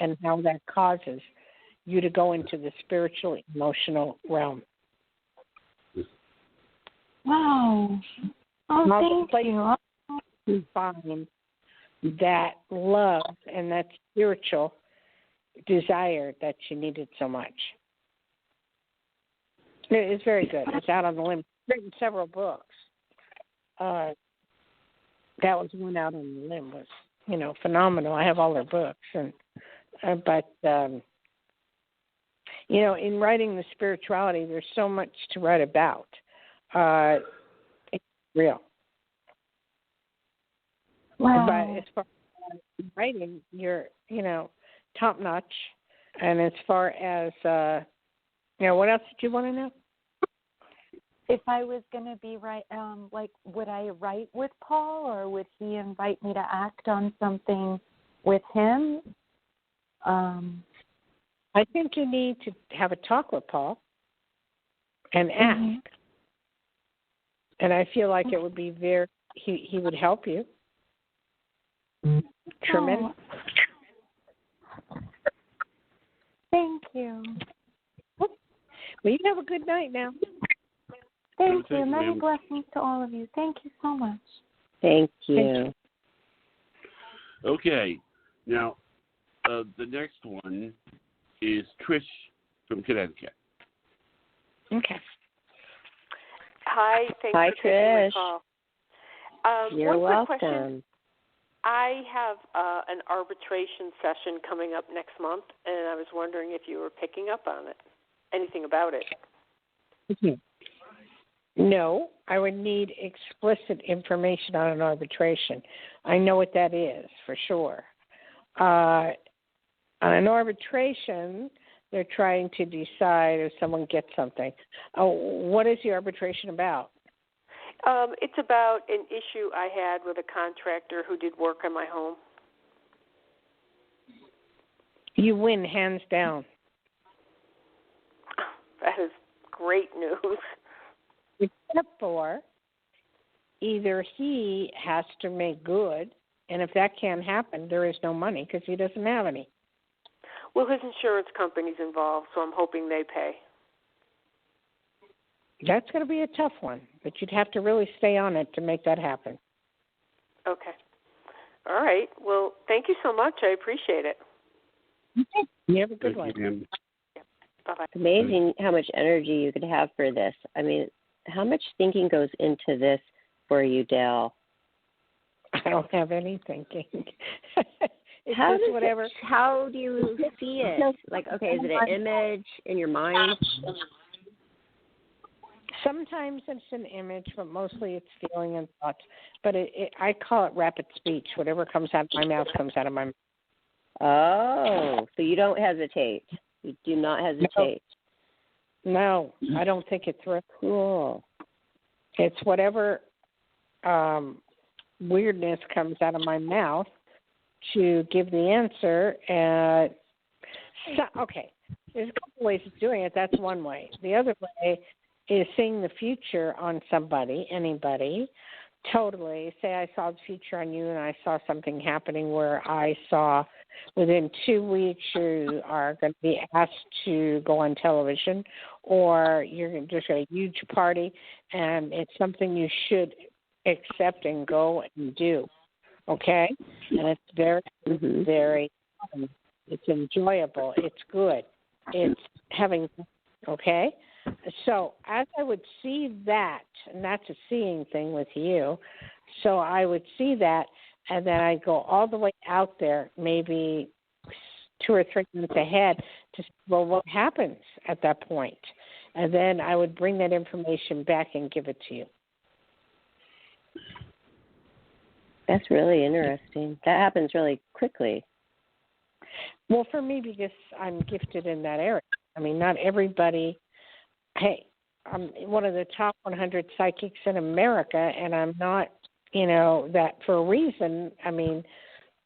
and how that causes you to go into the spiritual, emotional realm. Wow. Oh, thank you. You find that love and that spiritual desire that you needed so much. It's very good. It's Out on the Limb. I've written several books. That was one, Out on the Limb, was phenomenal. I have all their books, and in writing the spirituality, there's so much to write about. It's real. Wow. But as far as writing, you're top notch. And as far as what else did you want to know? If I was going to be would I write with Paul, or would he invite me to act on something with him? I think you need to have a talk with Paul and ask. Mm-hmm. And I feel like it would be he would help you. Tremendous. Thank you. Well, you have a good night now. Thank you. Many blessings to all of you. Thank you so much. Thank you. Okay. Now, the next one is Trish from Connecticut. Okay. Hi. Thanks for taking my call. You're one quick welcome. Question. I have an arbitration session coming up next month, and I was wondering if you were picking up on it, anything about it. Mm-hmm. No, I would need explicit information on an arbitration. I know what that is for sure. On an arbitration, they're trying to decide if someone gets something. What is the arbitration about? It's about an issue I had with a contractor who did work on my home. You win, hands down. That is great news. Except for either he has to make good, and if that can't happen, there is no money because he doesn't have any. Well, his insurance company's involved, so I'm hoping they pay. That's going to be a tough one, but you'd have to really stay on it to make that happen. Okay. All right. Well, thank you so much. I appreciate it. Okay. You have a good one. Yeah. Bye-bye. Bye-bye. It's amazing how much energy you could have for this. I mean, how much thinking goes into this for you, Dayle? I don't have any thinking. It's How just whatever. How do you see it? Like, okay, is it an image in your mind? Sometimes it's an image, but mostly it's feeling and thoughts. But I call it rapid speech. Whatever comes out of my mouth comes out of my mouth. Oh, so you don't hesitate. You do not hesitate. No, I don't think it's real. Cool. It's whatever weirdness comes out of my mouth to give the answer. Okay, there's a couple ways of doing it. That's one way. The other way is seeing the future on somebody, anybody. Totally. Say I saw the future on you and I saw something happening where I saw within 2 weeks you are going to be asked to go on television, or you're just at a huge party and it's something you should accept and go and do. Okay? And it's very, very fun. It's enjoyable. It's good. It's having, okay? So as I would see that, and that's a seeing thing with you, so I would see that, and then I'd go all the way out there, maybe 2 or 3 months ahead, to see, well, what happens at that point? And then I would bring that information back and give it to you. That's really interesting. That happens really quickly. Well, for me, because I'm gifted in that area. I mean, not everybody. Hey, I'm one of the top 100 psychics in America, and I'm not, that for a reason. I mean,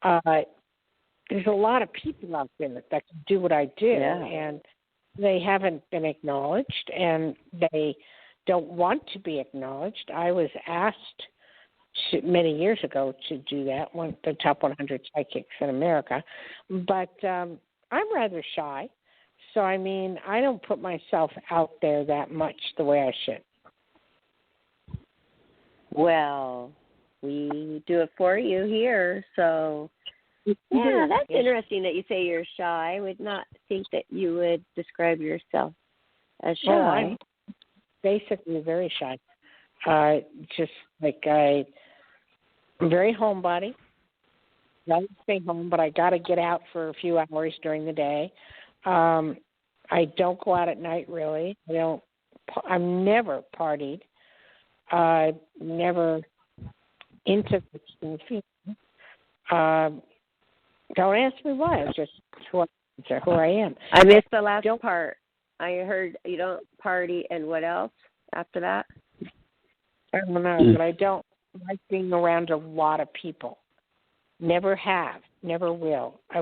there's a lot of people out there that can do what I do, and they haven't been acknowledged, and they don't want to be acknowledged. I was asked many years ago to do that, the top 100 psychics in America, but I'm rather shy. So, I mean, I don't put myself out there that much the way I should. Well, we do it for you here. So, yeah, that's interesting that you say you're shy. I would not think that you would describe yourself as shy. Well, I'm basically very shy. Just like I'm very homebody. I like to stay home, but I got to get out for a few hours during the day. I don't go out at night, really. I'm never partied. Never into the feeling. Don't ask me why. It's just who I am. I missed the last part. I heard you don't party, and what else after that? I don't know, but I don't like being around a lot of people. Never have, never will. I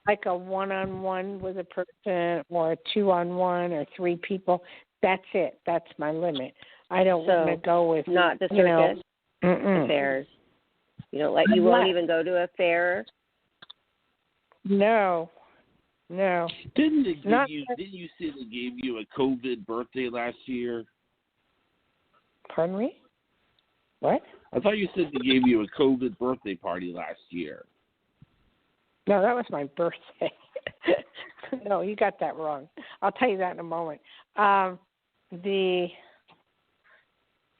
like a one-on-one with a person, or a 2-on-1, or 3 people. That's it. That's my limit. I don't want to go with not the circus affairs. You don't like. You won't even go to a fair. No. Didn't you say they gave you a COVID birthday last year? Pardon me? What? I thought you said they gave you a COVID birthday party last year. No, that was my birthday. No, you got that wrong. I'll tell you that in a moment. The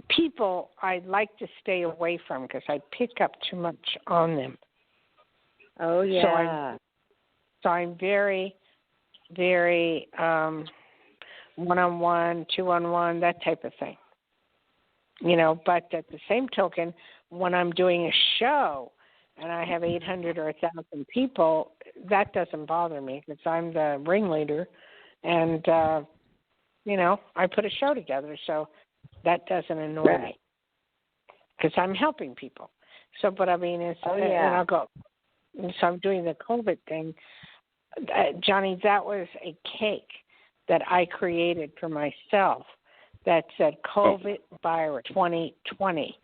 people I like to stay away from because I pick up too much on them. Oh, yeah. So I'm very, very one-on-one, 2-on-1, that type of thing. But at the same token, when I'm doing a show and I have 800 or 1,000 people, that doesn't bother me because I'm the ringleader, and I put a show together, so that doesn't annoy me because I'm helping people. So, but I mean, and I'll go. So I'm doing the COVID thing, Johnny. That was a cake that I created for myself that said COVID virus 2020,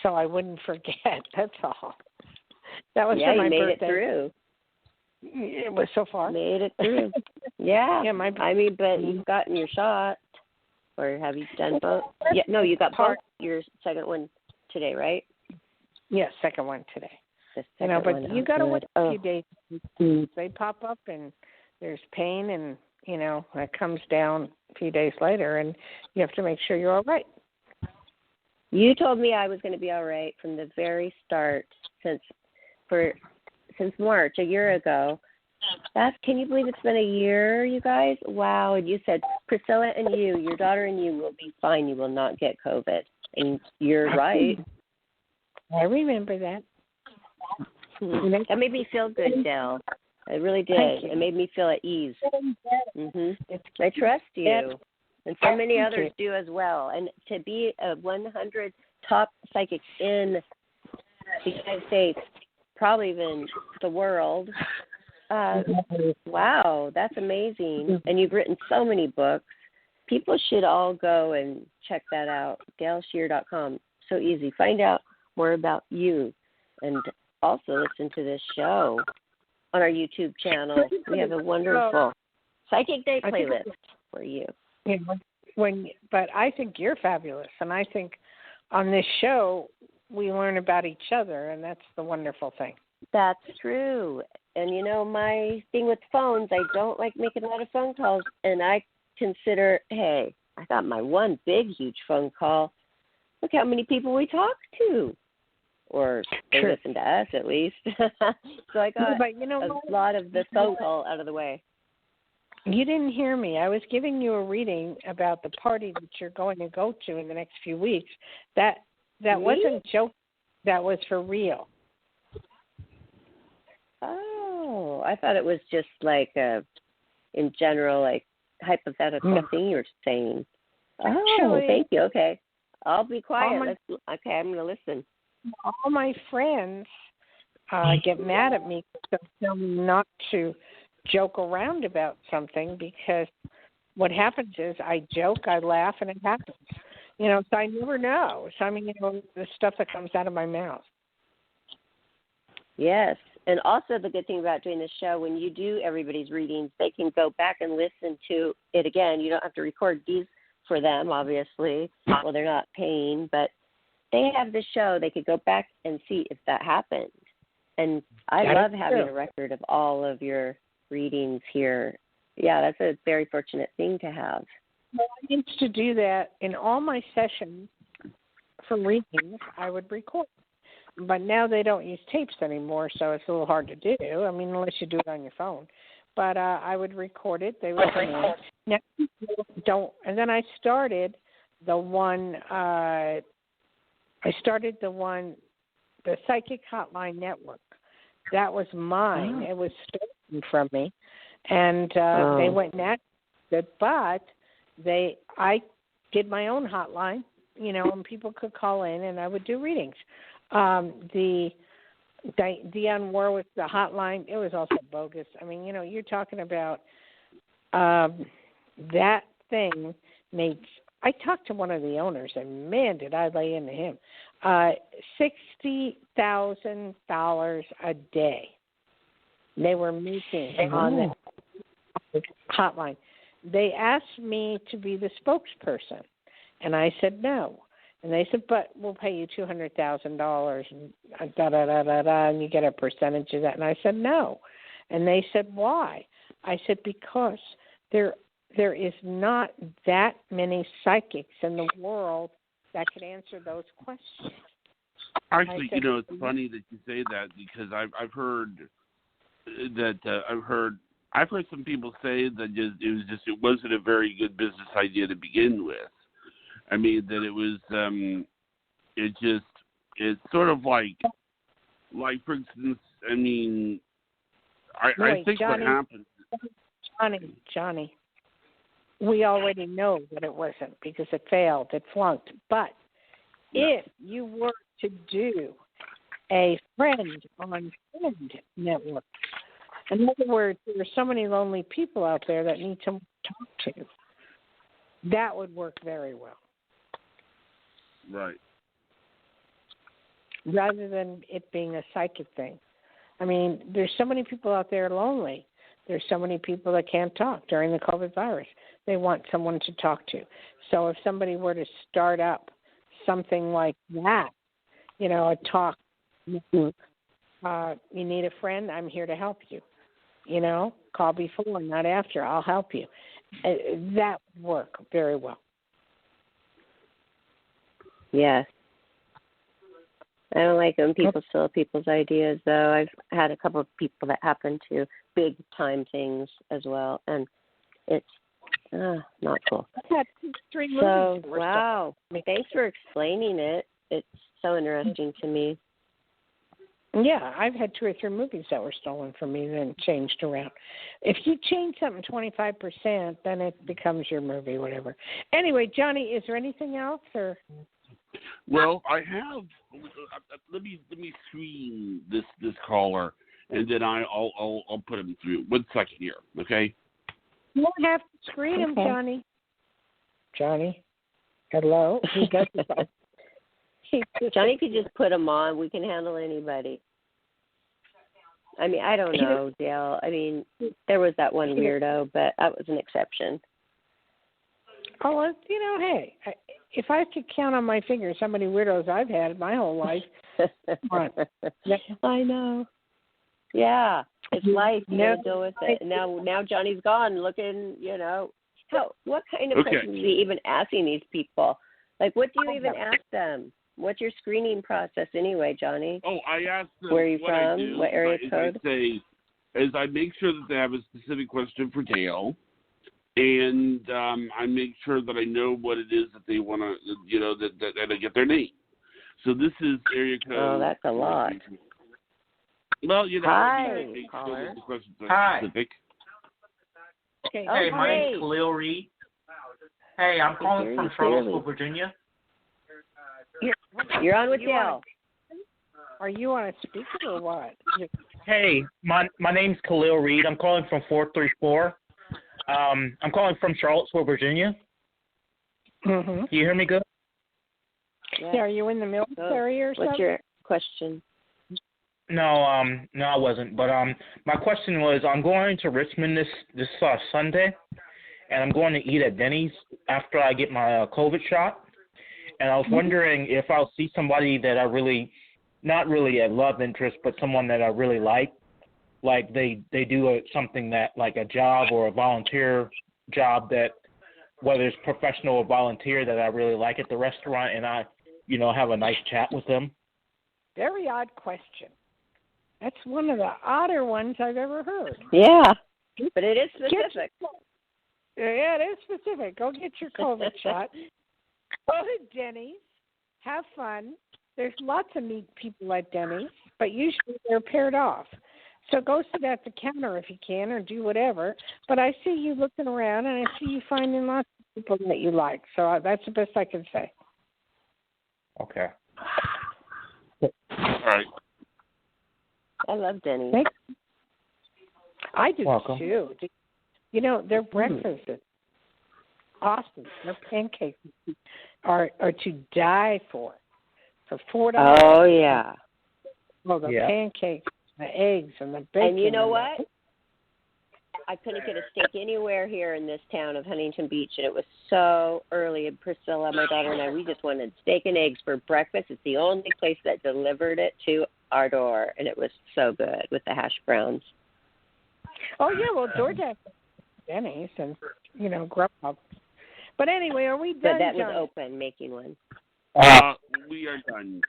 so I wouldn't forget. That's all. That was for my birthday. Yeah, you made it through. It was so far. Made it through. Yeah. I mean, but you've gotten your shot, or have you done both? Yeah. No, you got both. Your second one today, right? Yes, second one today. The second but one. you got to wait a few days. They pop up, and there's pain, and that comes down a few days later, and you have to make sure you're all right. You told me I was going to be all right from the very start, since March, a year ago. Can you believe it's been a year, you guys? Wow. And you said, Priscilla and you, your daughter and you will be fine. You will not get COVID. And you're right. I remember that. That made me feel good, Dayle. It really did. It made me feel at ease. I trust you. And so many others do as well. And to be a 100 top psychic in the United States, probably even the world, wow, that's amazing. And you've written so many books. People should all go and check that out. DayleSchear.com. So easy. Find out more about you, and also listen to this show on our YouTube channel. We have a wonderful Psychic Day playlist for you. But I think you're fabulous, and I think on this show we learn about each other, and that's the wonderful thing. That's true. And my thing with phones, I don't like making a lot of phone calls, and I consider, hey, I got my one big, huge phone call. Look how many people we talk to, or they listen to us at least. So I got a lot of the phone call out of the way. You didn't hear me. I was giving you a reading about the party that you're going to go to in the next few weeks. That wasn't a joke. That was for real. Oh, I thought it was just like in general, like hypothetical thing you're saying. Oh, thank you. Okay. I'll be quiet. Okay, I'm going to listen. All my friends get mad at me because they tell me not to joke around about something, because what happens is I joke, I laugh, and it happens. So I never know. So, the stuff that comes out of my mouth. Yes. And also the good thing about doing this show, when you do everybody's readings, they can go back and listen to it again. You don't have to record these for them, obviously. Well, they're not paying, but they have the show. They could go back and see if that happened. And I love having a record of all of your readings here. Yeah, that's a very fortunate thing to have. Well, I used to do that in all my sessions for readings. I would record. But now they don't use tapes anymore, so it's a little hard to do. Unless you do it on your phone. But I would record it. They would come in. Now, don't. And then I started the Psychic Hotline Network. That was mine. It was stolen from me, and they went next. But I did my own hotline, and people could call in, and I would do readings. The Dionne Warwick, the hotline, it was also bogus. You're talking about that thing made. I talked to one of the owners, and man, did I lay into him. $60,000 a day they were making on the hotline. They asked me to be the spokesperson, and I said no. And they said, but we'll pay you $200,000 and and you get a percentage of that. And I said no. And they said, why? I said, because there is not that many psychics in the world that could answer those questions. Actually, it's funny that you say that, because I've heard some people say that it wasn't a very good business idea to begin with. That it was, it's sort of like for instance, I think Johnny, what happened. Johnny, we already know that it wasn't, because it failed, it flunked. But if you were to do a friend on friend network, in other words, there are so many lonely people out there that need someone to talk to, that would work very well. Right. Rather than it being a psychic thing. There's so many people out there lonely. There's so many people that can't talk during the COVID virus. They want someone to talk to. So if somebody were to start up something like that, a talk, you need a friend, I'm here to help you. Call before, not after. I'll help you. That would work very well. Yes. I don't like when people steal people's ideas, though. I've had a couple of people that happen to big time things as well, and it's not cool. So, wow. Thanks for explaining it. It's so interesting to me. Yeah, I've had 2 or 3 movies that were stolen from me and then changed around. If you change something 25%, then it becomes your movie, whatever. Anyway, Johnny, is there anything else? Or? Well, I have. Let me screen this caller, and then I'll put him through. 1 second here, okay? You don't have to screen him, Johnny. Johnny, hello. He does it. Johnny could just put him on. We can handle anybody. I mean, I don't know, Dayle. I mean, there was that one weirdo, but that was an exception. Oh, well, hey, if I could count on my fingers how many weirdos I've had my whole life. I know. Yeah, it's life. You got to deal with it. And now Johnny's gone. Looking, what kind of questions are you even asking these people? Like, what do you even ask them? What's your screening process anyway, Johnny? Oh, I asked them where are you from, what area code? I make sure that they have a specific question for Dayle, and I make sure that I know what it is that they want to, that I get their name. So this is area code. Oh, that's a lot. Well, Hi, caller. The questions are Hi. specific. Okay. Hey, my name's Khalil Reed. Hey, I'm calling from Charlottesville, Virginia. You're on with Dayle. Are you on a speaker or what? Hey, my name's Khalil Reed. I'm calling from 434. I'm calling from Charlottesville, Virginia. Mm-hmm. Do you hear me good? Yeah, are you in the military or something? What's your question? No, I wasn't. But my question was, I'm going to Richmond this Sunday, and I'm going to eat at Denny's after I get my COVID shot. And I was wondering if I'll see somebody that I really, not really a love interest, but someone that I really like they do something that, like a job or a volunteer job that, whether it's professional or volunteer, that I really like at the restaurant, and I, have a nice chat with them. Very odd question. That's one of the odder ones I've ever heard. Yeah, but it is specific. Yeah, it is specific. Go get your COVID shot. Go to Denny's. Have fun. There's lots of neat people at Denny's, but usually they're paired off. So go sit at the counter if you can, or do whatever. But I see you looking around, and I see you finding lots of people that you like. So that's the best I can say. Okay. All right. I love Denny's. I do Welcome. too. Their breakfast is awesome. Their pancakes are to die for $4. Oh, yeah. Well, the pancakes, the eggs, and the bacon. And you know what? I couldn't get a steak anywhere here in this town of Huntington Beach, and it was so early. And Priscilla, my daughter, and I, we just wanted steak and eggs for breakfast. It's the only place that delivered it to our door, and it was so good with the hash browns. Oh, yeah, well, DoorDash, Denny's, and, Grubhub. But anyway, are we done, But that Johnny? was open, making one. We are done.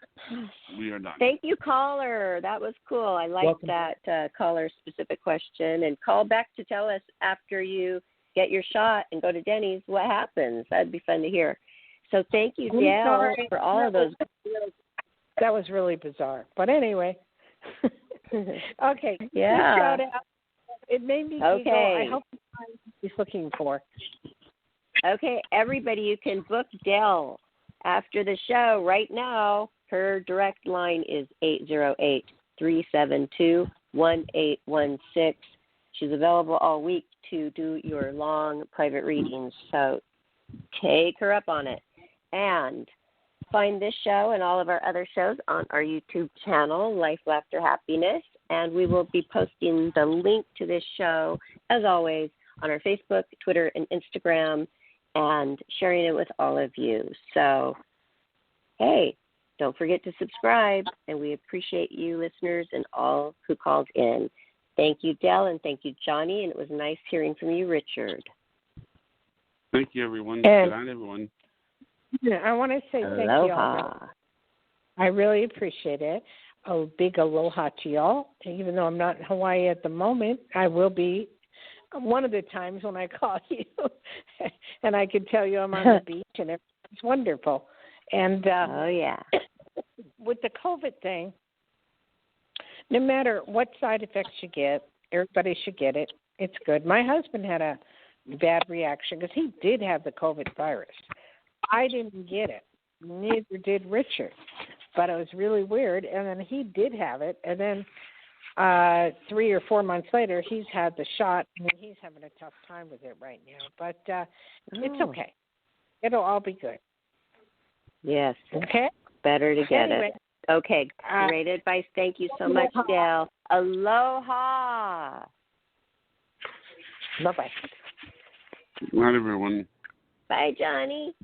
Thank you, caller. That was cool. I liked that caller-specific question. And call back to tell us after you get your shot and go to Denny's what happens. That'd be fun to hear. So thank you, Dayle, for all of those. That was really bizarre. But anyway. Okay. Yeah. Shout out. It made me giggle. I hope you find what he's looking for. Okay, everybody, you can book Dayle after the show right now. Her direct line is 808-372-1816. She's available all week to do your long private readings, so take her up on it. And find this show and all of our other shows on our YouTube channel, Life, Laughter, Happiness, and we will be posting the link to this show, as always, on our Facebook, Twitter, and Instagram, and sharing it with all of you. So, hey, don't forget to subscribe, and we appreciate you listeners and all who called in. Thank you, Dayle, and thank you, Johnny. And it was nice hearing from you, Richard. Thank you, everyone. And good night, everyone. I want to say thank you all. I really appreciate it. A big aloha to y'all. Even though I'm not in Hawaii at the moment, I will be one of the times when I call you. And I can tell you I'm on the beach and it's wonderful. And with the COVID thing, no matter what side effects you get, everybody should get it. It's good. My husband had a bad reaction because he did have the COVID virus. I didn't get it. Neither did Richard. But it was really weird. And then he did have it. And then 3 or 4 months later, he's had the shot. And he's having a tough time with it right now. But it's okay. It'll all be good. Yes. Okay? Better to get it. Okay. Great advice. Thank you so much, Dayle. Aloha. Bye-bye. Good night, everyone. Bye, Johnny.